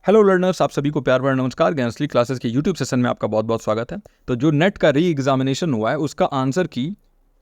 Hello learners, आप सभी को प्यार भरा नमस्कार। ज्ञानश्री क्लासेस के यूट्यूब सेशन में आपका बहुत बहुत स्वागत है। तो जो नेट का री एग्जामिनेशन हुआ है उसका आंसर की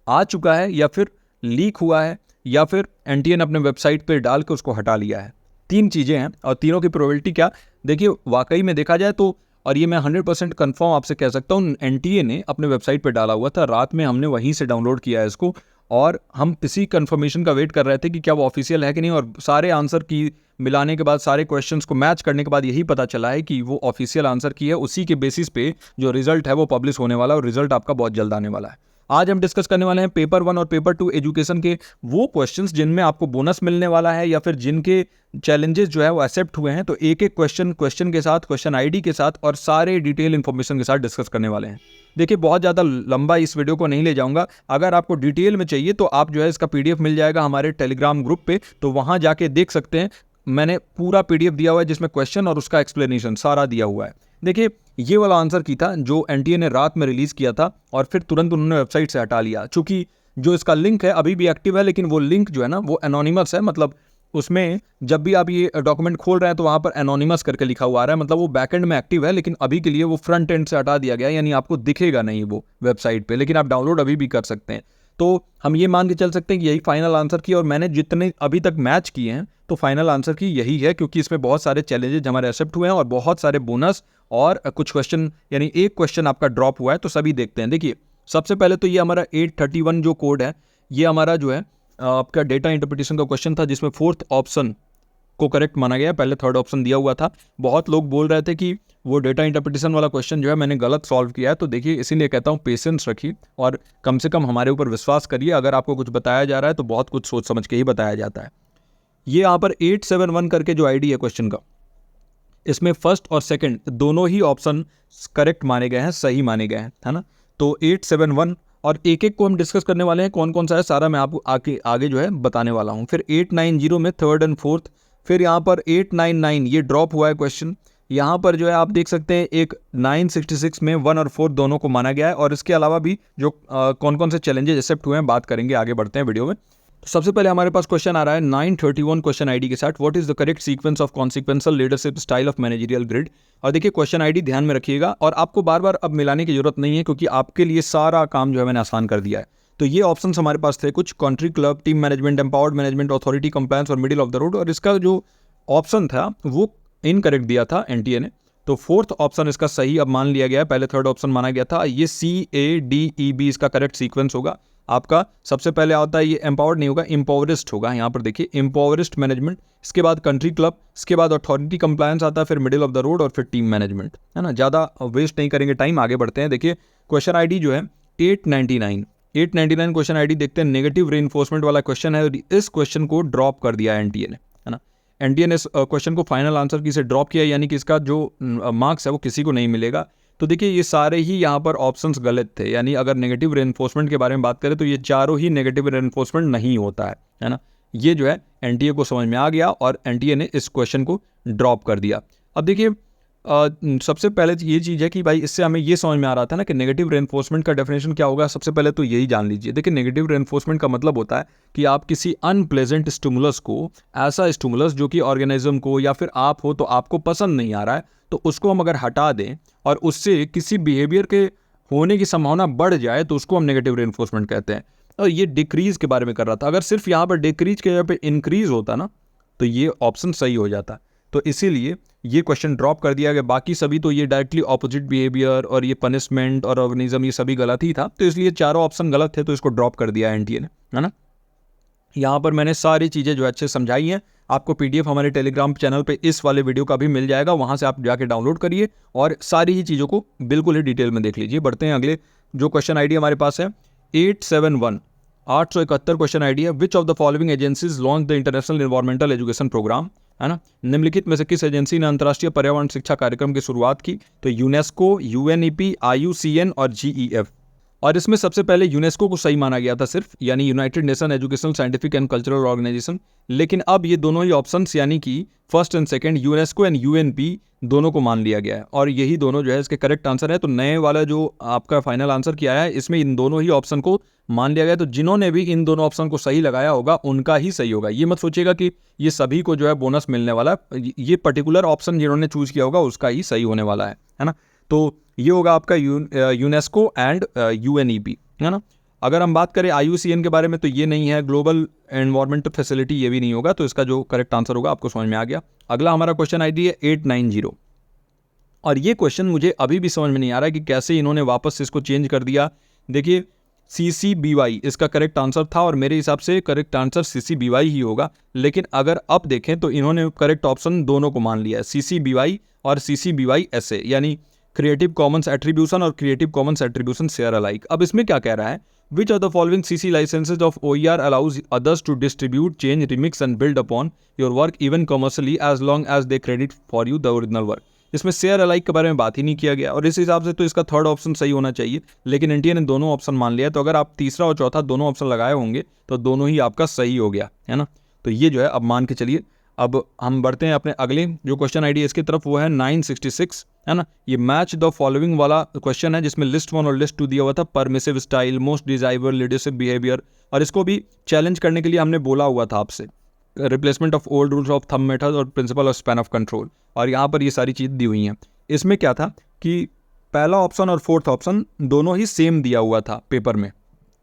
आ चुका है या फिर लीक हुआ है या फिर एनटीए ने अपने वेबसाइट पे डाल के उसको हटा लिया है। तीन चीज़ें हैं और तीनों की प्रोबेबिलिटी क्या, देखिए वाकई में देखा जाए तो, और ये मैं 100% कन्फर्म आपसे कह सकता हूँ, एनटीए ने अपने वेबसाइट पर डाला हुआ था। रात में हमने वहीं से डाउनलोड किया है इसको और हम इसी कंफर्मेशन का वेट कर रहे थे कि क्या वो ऑफिशियल है कि नहीं। और सारे आंसर की मिलाने के बाद, सारे क्वेश्चंस को मैच करने के बाद यही पता चला है कि वो ऑफिशियल आंसर की है। उसी के बेसिस पे जो रिजल्ट है वो पब्लिश होने वाला है और रिजल्ट आपका बहुत जल्द आने वाला है। आज हम डिस्कस करने वाले हैं पेपर 1 और पेपर 2 एजुकेशन के वो क्वेश्चंस जिनमें आपको बोनस मिलने वाला है या फिर जिनके चैलेंजेस जो है वो एक्सेप्ट हुए हैं। तो एक एक क्वेश्चन के साथ, क्वेश्चन आईडी के साथ और सारे डिटेल इन्फॉर्मेशन के साथ डिस्कस करने वाले हैं। देखिए बहुत ज़्यादा लंबा इस वीडियो को नहीं ले जाऊंगा। अगर आपको डिटेल में चाहिए तो आप जो है इसका पीडीएफ मिल जाएगा हमारे टेलीग्राम ग्रुप पे, तो वहाँ जाके देख सकते हैं। मैंने पूरा पीडीएफ दिया हुआ है जिसमें क्वेश्चन और उसका एक्सप्लेनेशन सारा दिया हुआ है। देखिए ये वाला आंसर की था जो एनटीए ने रात में रिलीज किया था और फिर तुरंत उन्होंने वेबसाइट से हटा लिया। चूंकि जो इसका लिंक है अभी भी एक्टिव है, लेकिन वो लिंक जो है ना वो एनोनिमस है। मतलब उसमें जब भी आप ये डॉक्यूमेंट खोल रहे हैं तो वहाँ पर एनोनिमस करके लिखा हुआ आ रहा है। मतलब वो बैकएंड में एक्टिव है, लेकिन अभी के लिए वो फ्रंट एंड से हटा दिया गया, यानी आपको दिखेगा नहीं वो वेबसाइट पे, लेकिन आप डाउनलोड अभी भी कर सकते हैं। तो हम ये मान के चल सकते हैं कि यही फाइनल आंसर की, और मैंने जितने अभी तक मैच किए हैं तो फाइनल आंसर की यही है, क्योंकि इसमें बहुत सारे चैलेंजेस हमारे एक्सेप्ट हुए हैं और बहुत सारे बोनस और कुछ क्वेश्चन, यानी एक क्वेश्चन आपका ड्रॉप हुआ है। तो सभी देखते हैं। देखिए सबसे पहले तो ये हमारा 831 जो कोड है, ये हमारा जो है आपका डेटा इंटरप्रिटेशन का क्वेश्चन था, जिसमें फोर्थ ऑप्शन को करेक्ट माना गया। पहले थर्ड ऑप्शन दिया हुआ था। बहुत लोग बोल रहे थे कि वो डेटा इंटरप्रिटेशन वाला क्वेश्चन जो है मैंने गलत सॉल्व किया है। तो देखिए इसीलिए कहता हूँ पेशेंस रखिए और कम से कम हमारे ऊपर विश्वास करिए। अगर आपको कुछ बताया जा रहा है तो बहुत कुछ सोच समझ के ही बताया जाता है। ये यहाँ पर 871 करके जो आईडी है क्वेश्चन का, इसमें फर्स्ट और सेकंड दोनों ही ऑप्शन करेक्ट माने गए हैं, सही माने गए हैं, है ना। तो 871 और एक एक को हम डिस्कस करने वाले हैं, कौन कौन सा है सारा मैं आपको आगे जो है बताने वाला हूँ। फिर 890 में थर्ड एंड फोर्थ, फिर यहाँ पर 899 ये ड्रॉप हुआ है क्वेश्चन। यहाँ पर जो है आप देख सकते हैं एक 966 में 1 और 4 दोनों को माना गया है। और इसके अलावा भी जो कौन कौन से चैलेंजेस एक्सेप्ट हुए हैं बात करेंगे, आगे बढ़ते हैं वीडियो में। तो सबसे पहले हमारे पास क्वेश्चन आ रहा है 931 क्वेश्चन आईडी के साथ, what is the correct sequence of consequential leadership style of managerial grid. और देखिए क्वेश्चन आईडी ध्यान में रखिएगा और आपको बार बार अब मिलाने की जरूरत नहीं है, क्योंकि आपके लिए सारा काम जो है मैंने आसान कर दिया है। तो ये ऑप्शंस हमारे पास थे कुछ, country club, team management, empowered management, authority, compliance और मिडिल ऑफ द रोड। और इसका जो ऑप्शन था वो इनकरेक्ट दिया था एनटीए ने। तो फोर्थ ऑप्शन इसका सही अब मान लिया गया है, पहले थर्ड ऑप्शन माना गया था। ये CADEB इसका करेक्ट सीक्वेंस होगा आपका। सबसे पहले आता है ये एम्पावर्ड नहीं होगा, इम्पावरिस्ट होगा। यहाँ पर देखिए इम्पावरिस्ट मैनेजमेंट, इसके बाद कंट्री क्लब, इसके बाद अथॉरिटी कंप्लायंस आता है, फिर मिडिल ऑफ द रोड और फिर टीम मैनेजमेंट, है ना। ज़्यादा वेस्ट नहीं करेंगे टाइम, आगे बढ़ते हैं। देखिए क्वेश्चन आईडी जो है 899 क्वेश्चन आईडी देखते हैं। नेगेटिव रीइंफोर्समेंट वाला क्वेश्चन है और इस क्वेश्चन को ड्रॉप कर दिया एनटीए ने, है ना। एनटीए ने इस क्वेश्चन को फाइनल आंसर की से ड्रॉप किया, यानी कि इसका जो मार्क्स है वो किसी को नहीं मिलेगा। तो देखिए ये सारे ही यहाँ पर ऑप्शंस गलत थे, यानी अगर नेगेटिव रेनफोर्समेंट के बारे में बात करें तो ये चारों ही नेगेटिव रेनफोर्समेंट नहीं होता है ना। ये जो है एनटीए को समझ में आ गया और एनटीए ने इस क्वेश्चन को ड्रॉप कर दिया। अब देखिए सबसे पहले ये चीज़ है कि भाई इससे हमें ये समझ में आ रहा था ना कि नेगेटिव रेनफोर्समेंट का डेफिनेशन क्या होगा। सबसे पहले तो यही जान लीजिए। देखिए नेगेटिव रेनफोर्समेंट का मतलब होता है कि आप किसी अनप्लेजेंट स्टिमुलस को, ऐसा स्टिमुलस जो कि ऑर्गेनिज्म को या फिर आप हो तो आपको पसंद नहीं आ रहा है, तो उसको हम अगर हटा दें और उससे किसी बिहेवियर के होने की संभावना बढ़ जाए तो उसको हम नेगेटिव रेनफोर्समेंट कहते हैं। और ये डिक्रीज के बारे में कर रहा था। अगर सिर्फ यहाँ पर डिक्रीज के जगह पे इंक्रीज होता ना तो ये ऑप्शन सही हो जाता। तो इसीलिए ये क्वेश्चन ड्रॉप कर दिया गया। बाकी सभी तो ये डायरेक्टली ऑपोजिट बिहेवियर और ये पनिशमेंट और ऑर्गेनिज्म ये सभी गलत ही था, तो इसलिए चारों ऑप्शन गलत थे, तो इसको ड्रॉप कर दिया एनटीए ने, है ना। यहाँ पर मैंने सारी चीज़ें जो अच्छे समझाई हैं। आपको पीडीएफ हमारे टेलीग्राम चैनल पे इस वाले वीडियो का भी मिल जाएगा, वहाँ से आप जाके डाउनलोड करिए और सारी ही चीज़ों को बिल्कुल ही डिटेल में देख लीजिए। बढ़ते हैं अगले जो क्वेश्चन आईडी हमारे पास है 871 क्वेश्चन आईडी है। Which of the following agencies launch the international environmental education programme, है ना। निम्नलिखित में से किस एजेंसी ने अंतर्राष्ट्रीय पर्यावरण शिक्षा कार्यक्रम की शुरुआत की। तो यूनेस्को, UNEP, IUCN और GEF। और इसमें सबसे पहले यूनेस्को को सही माना गया था सिर्फ, यानी United Nation educational scientific and cultural organisation. लेकिन अब ये दोनों ही ऑप्शंस यानी कि first and second UNESCO and UNP दोनों को मान लिया गया है और यही दोनों जो है इसके करेक्ट आंसर है। तो नए वाला जो आपका फाइनल आंसर किया है इसमें इन दोनों ही ऑप्शन को मान लिया गया। तो जिन्होंने भी इन दोनों ऑप्शन को सही लगाया होगा उनका ही सही होगा। ये मत सोचिएगा कि ये सभी को जो है बोनस मिलने वाला है, ये पर्टिकुलर ऑप्शन जिन्होंने चूज किया होगा उसका ही सही होने वाला है ना। तो ये होगा आपका यूनेस्को एंड यूएनईपी, है ना। अगर हम बात करें IUCN के बारे में तो ये नहीं है, ग्लोबल एनवायरमेंटल फैसिलिटी ये भी नहीं होगा। तो इसका जो करेक्ट आंसर होगा आपको समझ में आ गया। अगला हमारा क्वेश्चन ID है 890 और ये क्वेश्चन मुझे अभी भी समझ में नहीं आ रहा है कि कैसे इन्होंने वापस इसको चेंज कर दिया। देखिए CCBY इसका करेक्ट आंसर था और मेरे हिसाब से करेक्ट आंसर CCBY ही होगा। लेकिन अगर अब देखें तो इन्होंने करेक्ट ऑप्शन दोनों को मान लिया है, CCBY और CCBY SA, यानी क्रिएटिव कॉमन्स एट्रीब्यूशन और Creative Commons attribution share alike. अब इसमें क्या कह रहा है, which of the following CC licences of OER allows others to distribute, change, remix and build upon your work even commercially as long as they credit for you the original work. इसमें share alike के बारे में बात ही नहीं किया गया और इस हिसाब से तो इसका थर्ड ऑप्शन सही होना चाहिए। लेकिन इंडिया ने दोनों ऑप्शन मान लिया, तो अगर आप तीसरा और चौथा दोनों ऑप्शन लगाए होंगे तो दोनों ही आपका सही हो गया, है ना। तो ये जो है अब मान के चलिए। अब हम बढ़ते हैं अपने अगले जो क्वेश्चन ID इसकी तरफ, वो है 966, है ना। ये मैच द फॉलोइंग वाला क्वेश्चन है जिसमें लिस्ट 1 और लिस्ट 2 दिया हुआ था, permissive style, most desirable leadership behaviour. और इसको भी चैलेंज करने के लिए हमने बोला हुआ था आपसे, replacement of old rules of thumb method और principle of span of control. और यहाँ पर ये सारी चीज़ दी हुई हैं। इसमें क्या था कि पहला ऑप्शन और फोर्थ ऑप्शन दोनों ही सेम दिया हुआ था पेपर में,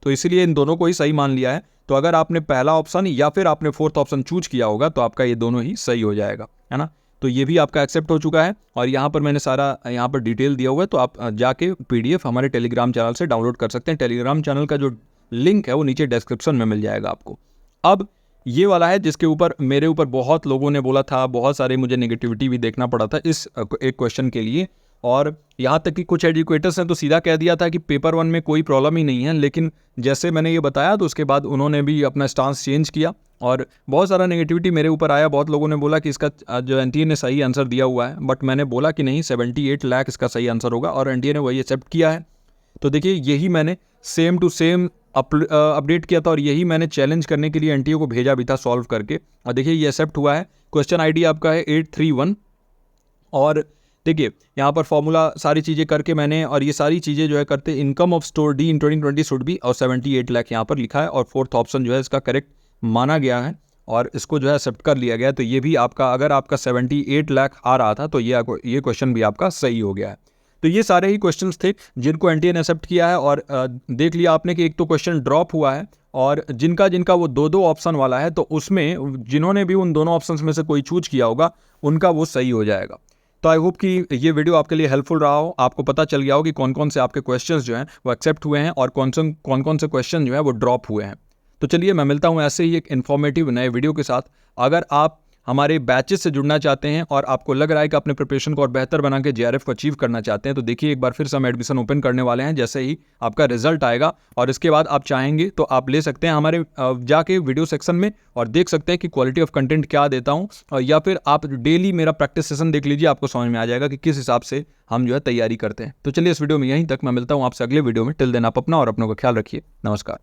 तो इसीलिए इन दोनों को ही सही मान लिया है। तो अगर आपने पहला ऑप्शन या फिर आपने फोर्थ ऑप्शन चूज किया होगा तो आपका ये दोनों ही सही हो जाएगा, है ना। तो ये भी आपका एक्सेप्ट हो चुका है और यहाँ पर मैंने सारा यहाँ पर डिटेल दिया हुआ है, तो आप जाके PDF हमारे टेलीग्राम चैनल से डाउनलोड कर सकते हैं। टेलीग्राम चैनल का जो लिंक है वो नीचे डिस्क्रिप्शन में मिल जाएगा आपको। अब ये वाला है जिसके ऊपर मेरे ऊपर बहुत लोगों ने बोला था, बहुत सारे मुझे नेगेटिविटी भी देखना पड़ा था इस एक क्वेश्चन के लिए। और यहाँ तक कि कुछ एजुकेटर्स ने तो सीधा कह दिया था कि पेपर 1 में कोई प्रॉब्लम ही नहीं है। लेकिन जैसे मैंने ये बताया तो उसके बाद उन्होंने भी अपना स्टांस चेंज किया और बहुत सारा नेगेटिविटी मेरे ऊपर आया। बहुत लोगों ने बोला कि इसका जो NTA ने सही आंसर दिया हुआ है, बट मैंने बोला कि नहीं 78 लाख इसका सही आंसर होगा और NTA ने वही एक्सेप्ट किया है। तो देखिए यही मैंने सेम टू सेम अपडेट किया था और यही मैंने चैलेंज करने के लिए NTA को भेजा भी था सॉल्व करके, और देखिए ये एक्सेप्ट हुआ है। क्वेश्चन ID आपका है 831 और देखिए यहाँ पर फॉर्मूला सारी चीज़ें करके मैंने, और ये सारी चीज़ें जो है करते income of store D in 2020 should be, और 78 लाख यहाँ पर लिखा है और फोर्थ ऑप्शन जो है इसका करेक्ट माना गया है और इसको जो है एक्सेप्ट कर लिया गया। तो ये भी आपका, अगर आपका 78 लाख आ रहा था तो ये क्वेश्चन भी आपका सही हो गया है। तो ये सारे ही क्वेश्चंस थे जिनको NTA ने एक्सेप्ट किया है। और देख लिया आपने कि एक तो क्वेश्चन ड्रॉप हुआ है और जिनका जिनका वो दो ऑप्शन वाला है, तो उसमें जिन्होंने भी उन दोनों ऑप्शंस में से कोई चूज किया होगा उनका वो सही हो जाएगा। तो आई होप कि ये वीडियो आपके लिए हेल्पफुल रहा हो, आपको पता चल गया हो कि कौन कौन से आपके क्वेश्चंस जो हैं वो एक्सेप्ट हुए हैं और कौन कौन से क्वेश्चन जो है वो ड्रॉप हुए हैं। तो चलिए मैं मिलता हूँ ऐसे ही एक इन्फॉर्मेटिव नए वीडियो के साथ। अगर आप हमारे बैचेस से जुड़ना चाहते हैं और आपको लग रहा है कि अपने प्रिपरेशन को और बेहतर बना के JRF को अचीव करना चाहते हैं, तो देखिए एक बार फिर से हम एडमिशन ओपन करने वाले हैं जैसे ही आपका रिजल्ट आएगा। और इसके बाद आप चाहेंगे तो आप ले सकते हैं हमारे जाके वीडियो सेक्शन में और देख सकते हैं कि क्वालिटी ऑफ कंटेंट क्या देता हूँ, या फिर आप डेली मेरा प्रैक्टिस सेशन देख लीजिए, आपको समझ में आ जाएगा कि किस हिसाब से हम जो है तैयारी करते हैं। तो चलिए इस वीडियो में यहीं तक, मैं मिलता हूँ आपसे अगले वीडियो में। टिल देन आप अपना और अपनों का ख्याल रखिए। नमस्कार।